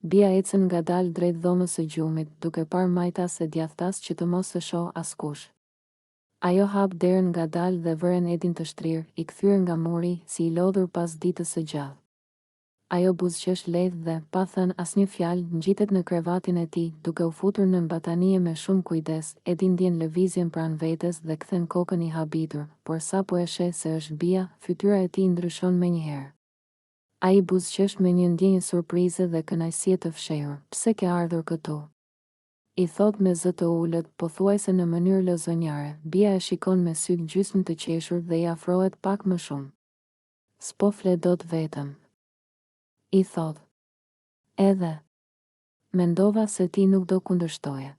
Bia ecën ngadalë drejt dhomës së gjumit, duke parë majtas e djathtas që të mos e shoh askush. Ajo hap derën ngadalë dhe vëren Edin të shtrirë, i kthyer nga muri, si i lodhur pas ditës së gjatë. Ajo buzëqesh lehtë dhe, pa thënë asnjë fjalë, ngjitet në krevatin e tij, duke u futur në batanie me shumë kujdes. Edi ndjen lëvizjen pranë vetes dhe kthen kokën i habitur, por sapo e sheh se është Bia, fytyra e tij ndryshon menjëherë. Ai buzëqesh me një ndjenjë surprize dhe kënaqësie të fshehur. Pse ke ardhur këtu? I thot me zë të ulët, pothuajse në mënyrë lozonjare. Bia e shikon me sy gjysmë të qeshur dhe i afrohet pak më shumë. S'po fle dot vetëm. I thot. Edhe. Mendova se ti nuk do kundërshtoje.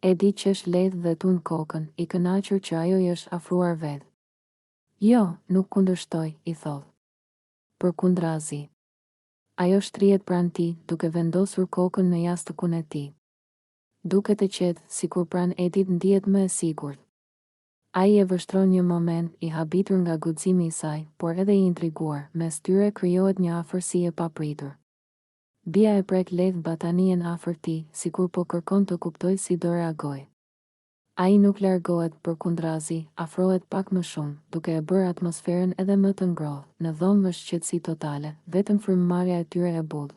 Edi qesh lehtë dhe tund kokën, i kënaqur që ajo i është afruar vetë. Jo, nuk kundërshtoj, i thot. Përkundrazi. Ajo shtrihet pranë tij, duke vendosur kokën në jashtëkun e tij. Duket e qetë, sikur pranë Edit ndihet më e sigurt. Ai e vështron një moment, i habitur nga guximi i saj, por edhe i intriguar. Mes tyre krijohet një afërsi e papritur. Bia e prek lehtë batanien afër tij, sikur po kërkon të kuptoj si do reagoj. Ai nuk largohet, përkundrazi, afrohet pak më shumë, duke e bërë atmosferën edhe më të ngrohtë. Në dhomë është qetësi totale, vetëm frymëmarrja e tyre e budh.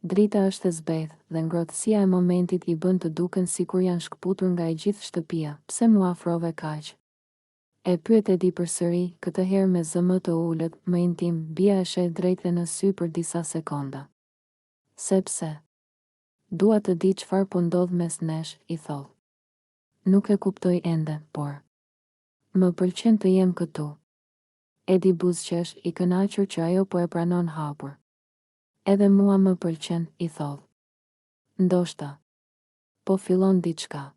Drita është e zbethë dhe ngrohtësia e momentit i bën të duken sikur janë shkputur nga e gjithë shtëpia. Pse mu afrove kaq? E pyet Edi përsëri, këtë herë me zë më të ulët, më intim. Bia e sheh drejt në sy për disa sekonda. Sepse dua të di çfarë po ndodh mes nesh, i thot. Nuk e kuptoj ende, por më pëlqen të jem këtu. Edi buzëqesh, i kënaqur që ajo po e pranon hapur. Edhe mua më pëlqen, i thot. Ndoshta po fillon diçka.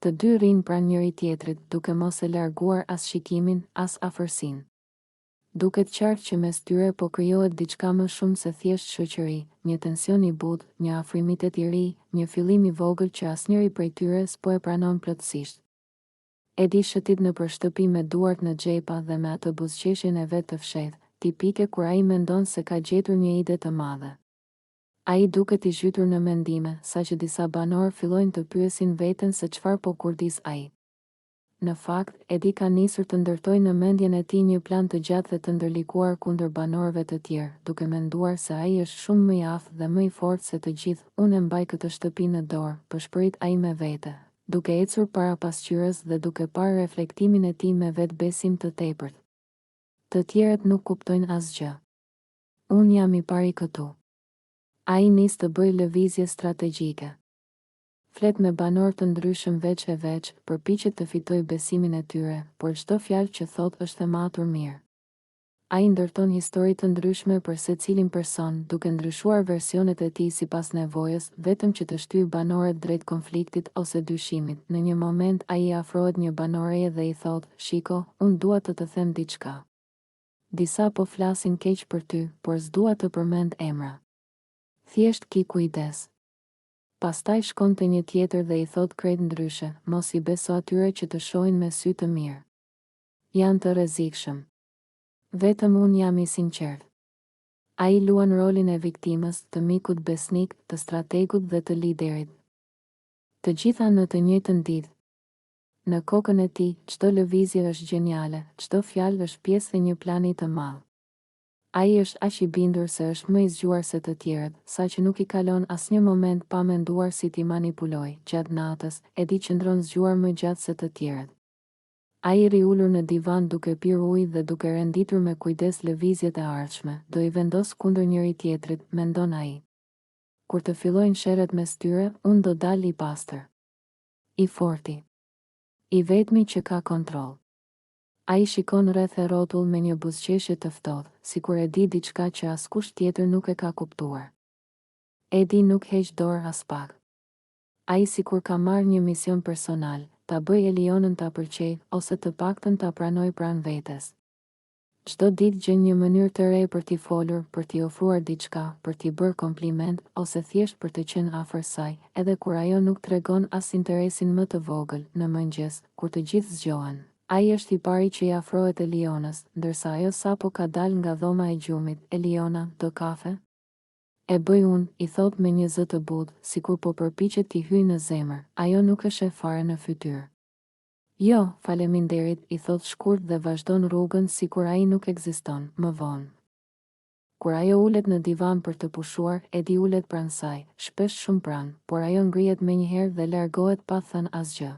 Të dy rrinë pranë njëri tjetrit, duke mos e larguar as shikimin, as afërsinë. Duket qartë që mes tyre po krijohet diçka më shumë se thjesht shoqëri, një tension i butë, një afrimitet i ri, një fillim i vogël që asnjëri prej tyre s'po e pranon plotësisht. Edi shëtit nëpër shtëpi me duart në xhepa dhe me atë buzëqeshjen e vet të fshehtë, tipike kur ai mendon se ka gjetur një ide të madhe. Ai duket i zhytur në mendime, saqë disa banorë fillojnë të pyesin veten se çfarë po kurdis ai. Në fakt, Edi ka nisur të ndërtojë në mendjen e tij një plan të gjatë dhe të ndërlikuar kundër banorëve të tjerë, duke menduar se ai është shumë më i aftë dhe më i fortë se të gjithë. Unë e mbaj këtë shtëpi në dorë, përshpërit ai me vete, duke ecur para pasqyrës dhe duke parë reflektimin e tij me vetbesim të tepërt. Të tjerët nuk kuptojnë asgjë. Unë jam i pari këtu. Ai nis të bëjë lëvizje strategjike. Flet me banor të ndryshëm veç e veç, përpiqet të fitoj besimin e tyre, por çdo fjalë që thot është e matur mirë. Ai ndërton histori të ndryshme për secilin person, duke ndryshuar versionet e tij sipas nevojës, vetëm që të shtyjë banorët drejt konfliktit ose dyshimit. Në një moment ai afrohet një banoreje dhe i thot: "Shiko, unë dua të të them diçka. Disa po flasin keq për ty, por s'dua të përmend emra. Thjesht ki kujdes." Pastaj shkon te një tjetër dhe i thot krejt ndryshe: "Mos i beso atyre që të shohin me sy të mirë. Janë të rrezikshëm. Vetëm unë jam i sinqert." Ai luan rolin e viktimës, të mikut besnik, të strategut dhe të liderit. Të gjitha në të njëjtën ditë. Në kokën e tij, çdo lëvizje është geniale, çdo fjalë është pjesë e një plani të madh. Ai është aq i bindur se është më i zgjuar se të tjerët, saqë nuk i kalon asnjë moment pa menduar si t'i manipuloj. Gjatë natës, Edi qëndron zgjuar më gjatë se të tjerët. Ai ri ulur në divan duke pirë ujë dhe duke renditur me kujdes lëvizjet e ardhshme. Do i vendos kundër njëri tjetrit, mendon ai. Kur të fillojnë sherret mes tyre, unë do dal i pastër. I forti. I vetmi që ka kontroll. Ai shikon rreth e rrotull me një buzëqeshje të ftohtë, sikur e di diçka që askush tjetër nuk e ka kuptuar. Edi nuk heq dorë as pak. Ai sikur ka marrë një mision personal, ta bëj Elionën ta pëlqej, ose të paktën ta pranoj pranë vetes. Çdo ditë gjen një mënyrë të re për t'i folur, për t'i ofruar diçka, për t'i bërë kompliment, ose thjesht për të qenë afër saj, edhe kur ajo nuk tregon as interesin më të vogël. Në mëngjes, kur të gjithë zgjohen, ai është i pari që i afrohet Elionës, ndërsa ajo sapo ka dalë nga dhoma e gjumit. "Eliona, do kafe?" E bëj unë, i thot me një zë të butë, sikur po përpiqet t'i hyjë në zemër, ajo nuk e sheh fare në fytyrë. Jo, faleminderit, i thot shkurt dhe vazhdon rrugën sikur ai nuk ekziston, më vonë. Kur ajo ulet në divan për të pushuar, Edi ulet pranë saj, shpesh shumë pranë, por ajo ngrihet menjëherë dhe largohet pa thënë asgjë.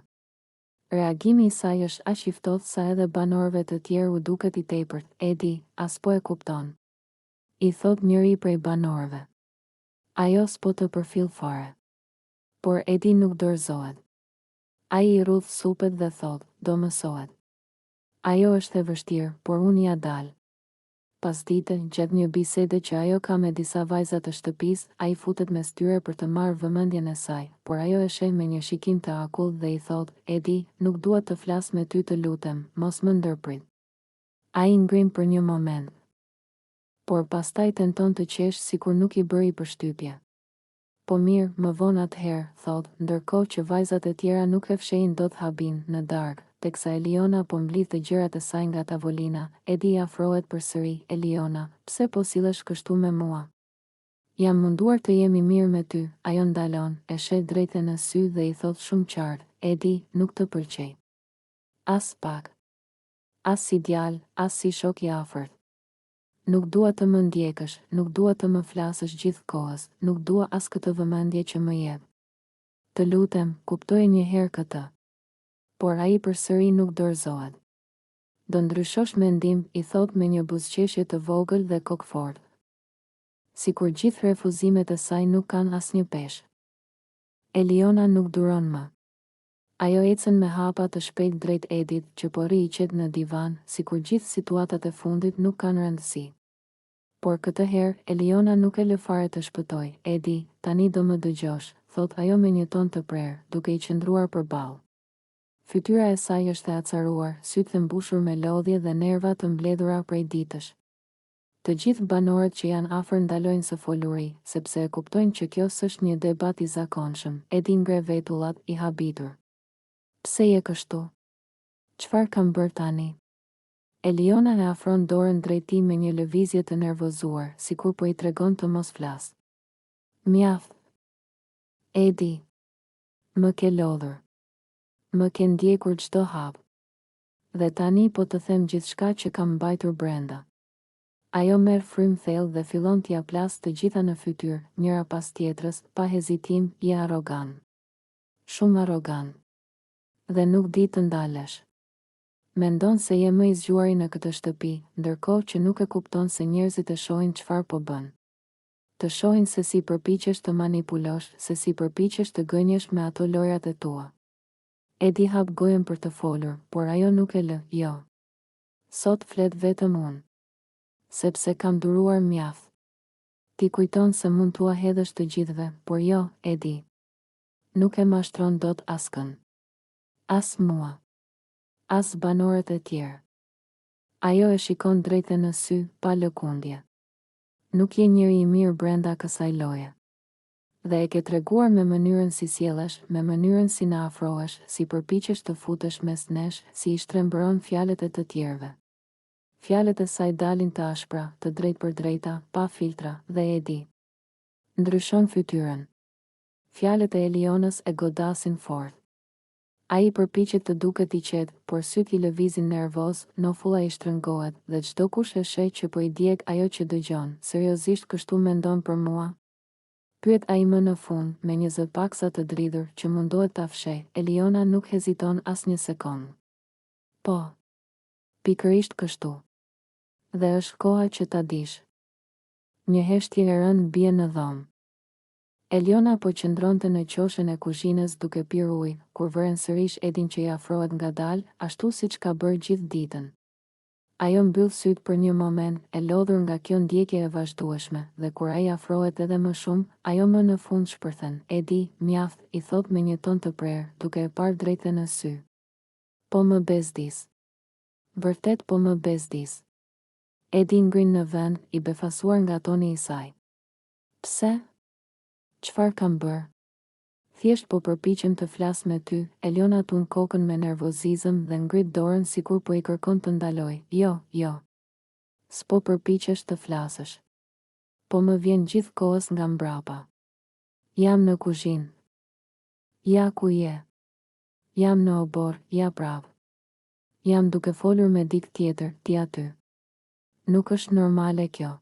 Reagimi i saj është aq i ftohtë sa edhe banorëve të tjerë u duket i tepërt. Edi, as po e kupton, i thot njëri prej banorëve. Ajo s'po të përfill fare. Por Edi nuk dorëzohet. Ai i rudh supet dhe thot, do mësohet. Ajo është e vështirë, por unë ja dal. Pas dite, gjatë një bisede që ajo ka me disa vajza të shtëpisë, ai futet mes tyre për të marrë vëmendjen e saj, por ajo e sheh me një shikim të akull dhe i thot, Edi, nuk dua të flas me ty të lutem, mos më ndërprit. Ai ngrim për një moment, por pastaj tenton të qesh sikur nuk i bëri përshtypje. Po mirë, më vonë atëherë, thot, ndërkohë që vajzat e tjera nuk e fshehin dot Habin në darkë, teksa Eliona po mblidh të gjërat e saj nga tavolina. Edi i afrohet përsëri, Eliona, pse po sillesh kështu me mua? Jam munduar të jemi mirë me ty, ajo ndalon, e sheh drejtë në sy dhe i thot shumë qartë, Edi, nuk të pëlqej. As pak. As si djalë, as si shok i afërt. Nuk dua të më ndjekësh, nuk dua të më flasësh gjithë kohës, nuk dua as këtë vëmendje që më jep. Të lutem, kuptoj një herë këtë. Por ai përsëri nuk dorëzohet. Do ndryshosh mendim, i thot me një buzëqeshje të vogël dhe kokfort. Sikur gjithë refuzimet e saj nuk kanë asnjë peshë. Eliona nuk duron më. Ajo ecën me hapa të shpejt drejt Edit, që po rriqet në divan, sikur gjithë situatat e fundit nuk kanë rëndësi. Por këtë herë, Eliona nuk e lë fare të shpëtoj. Edi, tani do më dëgjosh, thot ajo me një ton të prerë, duke i qëndruar përballë. Fytyra e saj është e acaruar, sytë të mbushur me lodhje dhe nerva të mbledhura prej ditësh. Të gjithë banorët që janë afër ndalojnë së foluri, sepse e kuptojnë që kjo s'është një debat i zakonshëm. Edi ngre vetullat, i habitur. Pse je kështu? Çfarë kam bërë tani? Eliona e afron dorën drejt tij me një lëvizje të nervozuar, sikur po i tregon të mos flas. Mjaft. Edi. Më ke lodhur. Më ke ndjekur çdo hap. Dhe tani po të them gjithçka që kam mbajtur brenda. Ajo merr frym thellë dhe fillon t'ia plas të gjitha në fytyrë, njëra pas tjetrës, pa hezitim, je arrogant. Shumë arrogant. Dhe nuk di të ndalesh. Mendon se je më i zgjuari në këtë shtëpi, ndërkohë që nuk e kupton se njerëzit e shohin çfarë po bën. Të shohin se si përpiqesh të manipulosh, se si përpiqesh të gënjesh me ato lojrat e tua. Edi hap gojën për të folur, por ajo nuk e lë, jo. Sot flet vetëm unë. Sepse kam duruar mjaft. Ti kujton se mund t'ua hedhësh të gjithëve, por jo, Edi. Nuk e mashtron dot askën. As mua. As banorët e tjerë. Ajo e shikon drejtë në sy, pa lëkundje. Nuk je njëri i mirë brenda kësaj loje. Dhe e ke treguar me mënyrën si sjellesh, me mënyrën si na afrohesh, si përpiqesh të futesh mes nesh, si i shtrembëron fjalët e të tjerëve. Fjalët e saj dalin të ashpra, të drejtë për drejta, pa filtra, dhe Edi ndryshon fytyrën. Fjalët e Elionës e godasin fort. Ai përpiqet të duket i qetë, por syt i lëvizin nervoz, nofulla i shtrëngohet, dhe çdo kush e sheh që po i djeg ajo që dëgjon. Seriozisht kështu mendon për mua? Pyet ai më në fund, me një zë paksa të dridhur që mundohet ta fshehë. Eliona nuk heziton as një sekond. Po. Pikërisht kështu. Dhe është koha që ta dish. Një heshtje e rënd bie në dhomë. Eliona po qëndronte në qoshen e kuzhinës duke pirë ujë, kur vëren sërish Edin që i afrohet ngadalë, ashtu siç ka bërë gjithë ditën. Ajo mbyll syt për një moment, e lodhur nga kjo ndjekje e vazhdueshme, dhe kur ai afrohet edhe më shumë, ajo më në fund shpërthen. Edi, mjaft, i thot me një ton të prerë, duke e parë drejtë në sy. Po më bezdis. Vërtet po më bezdis. Edi ngrin në vend, i befasuar nga toni i saj. Pse? Çfarë kam bërë? Thjesht po përpiqem të flas me ty. Eliona tun kokën me nervozizëm dhe ngrit dorën sikur po i kërkon të ndaloj. Jo, jo. S'po përpiqesh të flasësh. po më vjen gjithë kohës nga mbrapa. Jam në kuzhinë. Ja ku je. Jam në obor, ja prap. Jam duke folur me dikë tjetër, ti aty. Nuk është normale kjo.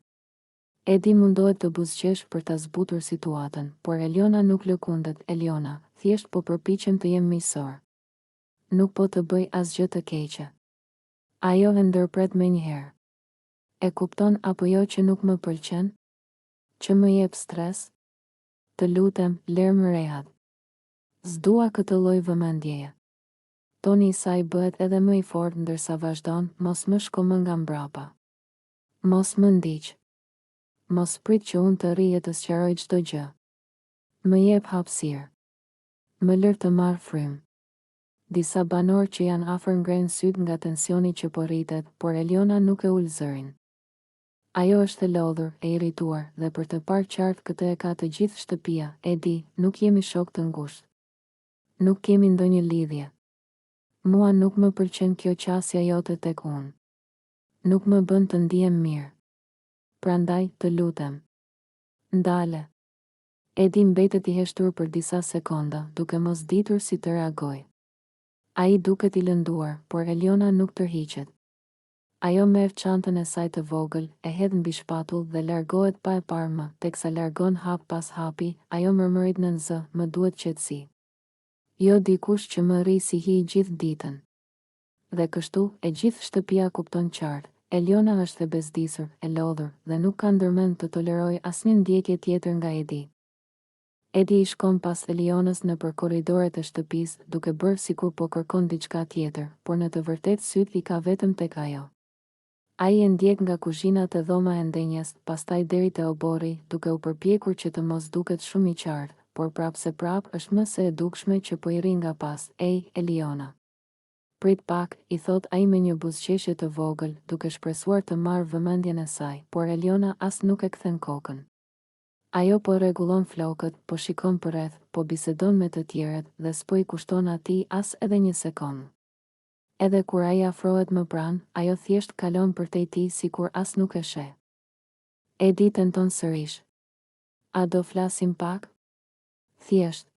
Edi mundohet të buzëqesh për ta zbutur situatën, por Eliona nuk lëkundet. Eliona, thjesht po përpiqem të jem miqësor. Nuk po të bëj asgjë të keqe. Ajo e ndërpret menjëherë. E kupton apo jo që nuk më pëlqen? Që më jep stres? Të lutem, lër më rehat. S'dua këtë lloj vëmendjeje. Toni i saj bëhet edhe më i fortë ndërsa vazhdon, mos më shko më nga mbrapa. Mos më ndiq. Mos prit që unë të rije të sqaroj çdo gjë. Më jep hapësirë. Më lër të marr frymë. Disa banor që janë afër ngrenë syt nga tensioni që po rritet, por Eliona nuk e ul zërin. Ajo është e lodhur, e irrituar, dhe për të parë qartë këtë e ka të gjithë shtëpia. E di, nuk jemi shok të ngushtë. Nuk kemi ndonjë lidhje. Mua nuk më pëlqen kjo qasja jote tek unë. Nuk më bën të ndihem mirë. Prandaj, të lutem. Ndale. Edi mbetet i heshtur për disa sekonda, duke mos ditur si të reagoj. Ai duket i lënduar, por Eliona nuk tërhiqet. Ajo merr çantën e saj të vogël, e hedh mbi shpatull dhe largohet pa e parë më. Teksa largon hap pas hapi, ajo mërmërit në zë, më duhet qetësi. Jo dikush që më rri si hi gjithë ditën. Dhe kështu, e gjithë shtëpia kupton qartë. Eliona është e bezdisur, e lodhur, dhe nuk ka ndërmend të toleroj asnjë ndjekje tjetër nga Edi. Edi i shkon pas Elionës nëpër korridoret e shtëpisë, duke bërë sikur po kërkon diçka tjetër, por në të vërtetë syt i ka vetëm tek ajo. Ai e ndjek nga kuzhina te dhoma e ndenjes, pastaj deri te obori, duke u përpjekur që të mos duket shumë i qartë, por prapse prap është më se e dukshme që po i rri nga pas. Ej, Eliona. Prit pak, i thot ai me një buzëqeshje të vogël, duke shpresuar të marrë vëmendjen e saj, por Eliona as nuk e kthen kokën. Ajo po rregullon flokët, po shikon përreth, po bisedon me të tjerët dhe s'po i kushton atij as edhe një sekondë. Edhe kur ai afrohet më pranë, ajo thjesht kalon përtej tij sikur as nuk e sheh. Edi tenton sërish. A do flasim pak? Thjesht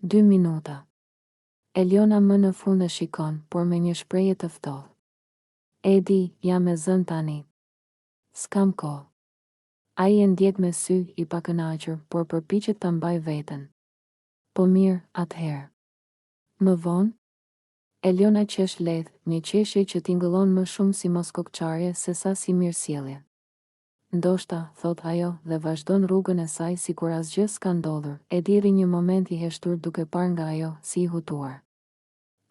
2 minuta. Eliona më në fund e shikon, por me një shprehje të ftohtë. Edi, jam e zënë tani. S'kam kohë. Ai e ndjek me sy, i pakënaqur, por përpiqet ta mbaj veten. Po mirë, atëherë. Më vonë? Eliona qesh lehtë, një qeshje që tingëllon më shumë si moskokçarje se sa si mirësjellje. Ndoshta, thot ajo, dhe vazhdon rrugën e saj sikur asgjë s'ka ndodhur. Edi rri një moment i heshtur duke parë nga ajo, si i hutuar.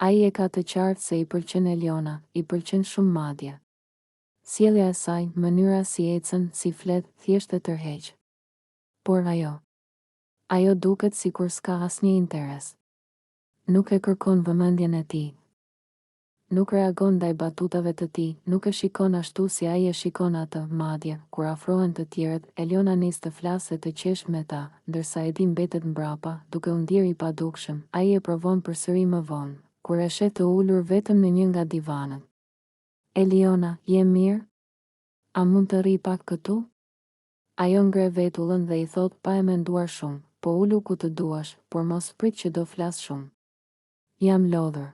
Ai e ka të qartë se i pëlqen Eliona, i pëlqen shumë madje. Sjellja e saj, mënyra si ecën, si flet, thjesht e tërheq. Por ajo duket sikur s'ka asnjë interes. Nuk e kërkon vëmendjen e tij. Nuk reagon ndaj batutave të tij, nuk e shikon ashtu si ai e shikon atë. Madje, kur afrohen të tjerët, Eliona nis të flasë e të qesh me ta, ndërsa Edi mbetet mbrapa, duke u ndier i padukshëm. Ai e provon përsëri më vonë, kur e sheh të ulur vetëm në një nga divanët. Eliona, je mirë? A mund të rri pak këtu? Ajo ngre vetullën dhe i thot pa e menduar shumë, po ulu ku të duash, por mos prit që do flas shumë. Jam lodhur.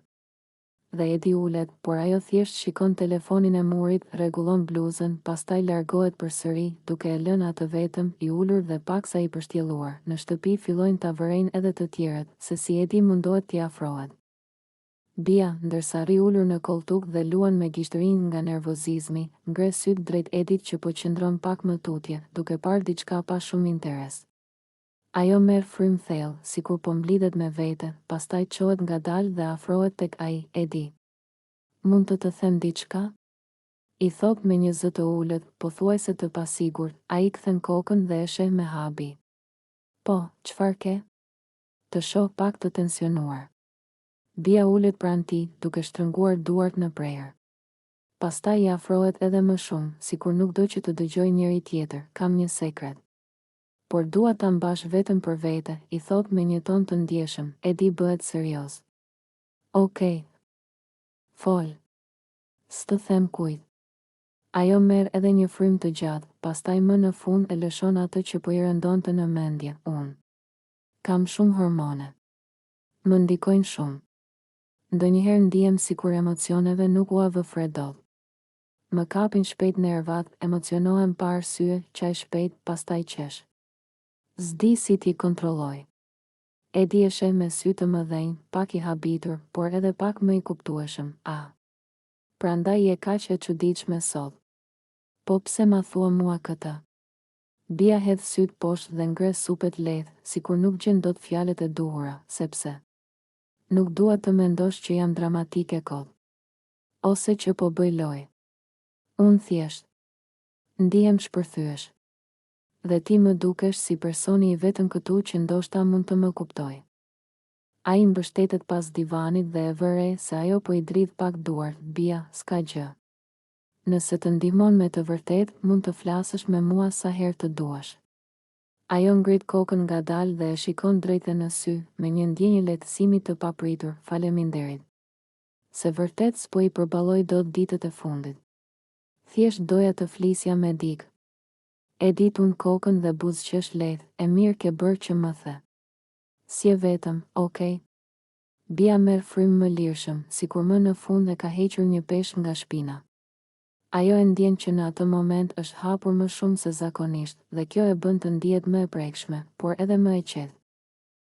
Dhe Edi ulet, por ajo thjesht shikon telefonin e murit, rregullon bluzën, pastaj largohet përsëri, duke e lënë atë vetëm, i ulur dhe paksa i përshtjelluar. Në shtëpi fillojnë ta vërejnë edhe të tjerët, se si Edi mundohet t'i afrohet. Bia, ndërsa rri ulur në koltuk dhe luan me gishtërinë nga nervozizmi, ngre syt drejt Edit që po qëndron pak më tutje, duke parë diçka pa shumë interes. Ajo merr frymë thellë, sikur po mblidhet me vete, pastaj çohet ngadalë dhe afrohet tek ai. Edi. Mund të them diçka? I thot me një zë të ulët, pothuajse të pasigurt. Ai kthen kokën dhe e sheh me habi. Po, çfarë ke? Të shoh pak të tensionuar. Bia ulet pranë tij, duke shtrënguar duart në prerë. Pastaj i afrohet edhe më shumë, sikur nuk do që të dëgjoj njëri tjetër. Kam një sekret. Por dua ta mbash vetëm për vete, i thot me një ton të ndjeshëm. Edi bëhet serioz. Okej. Fol. S'të them kujt. Ajo merr edhe një frym të gjatë, pastaj më në fund e lëshon atë që po I rëndonte në mendje. Unë kam shumë hormone. Më ndikojnë shumë. Ndonjëherë ndihem sikur emocioneve nuk ua vë fredot. Më kapin shpejt nervat, emocionohem pa arsye, qaj shpejt, pastaj qesh. S'di si t'i kontrolloj. Edi e sheh me sy të mëdhenj, pak I habitur, por edhe pak më I kuptueshëm. Prandaj je kaq e çuditshme sot. Po pse ma thua mua këtë? Bia hedh syt poshtë dhe ngre supet lehtë, sikur nuk gjen dot fjalët e duhura, sepse nuk dua të mendosh që jam dramatike kot. Ose që po bëj lojë. Unë thjesht ndihem shpërthyesh. Dhe ti më dukesh si personi I vetëm këtu që ndoshta mund të më kuptoj. Ai mbështetet pas divanit dhe e vë re se ajo po I dridh pak duart. Bia, s'ka gjë. Nëse të ndihmon me të vërtet, mund të flasësh me mua sa herë të duash. Ajo ngrit kokën ngadalë dhe e shikon drejtë në sy, me një ndjenjë lehtësimi të papritur. Faleminderit. Se vërtet s'po I përballoj dot ditët e fundit. Thjesht doja të flisja me dikë. E ditun kokën dhe buzëqesh lehtë, e mirë ke bërë që më the. Si e vetëm, okej? Bia merr frym më lirshëm, sikur më në fund e ka hequr një peshk nga shpina. Ajo e ndjen që në atë moment është hapur më shumë se zakonisht, dhe kjo e bën të ndihet më e prekshme, por edhe më e qetë.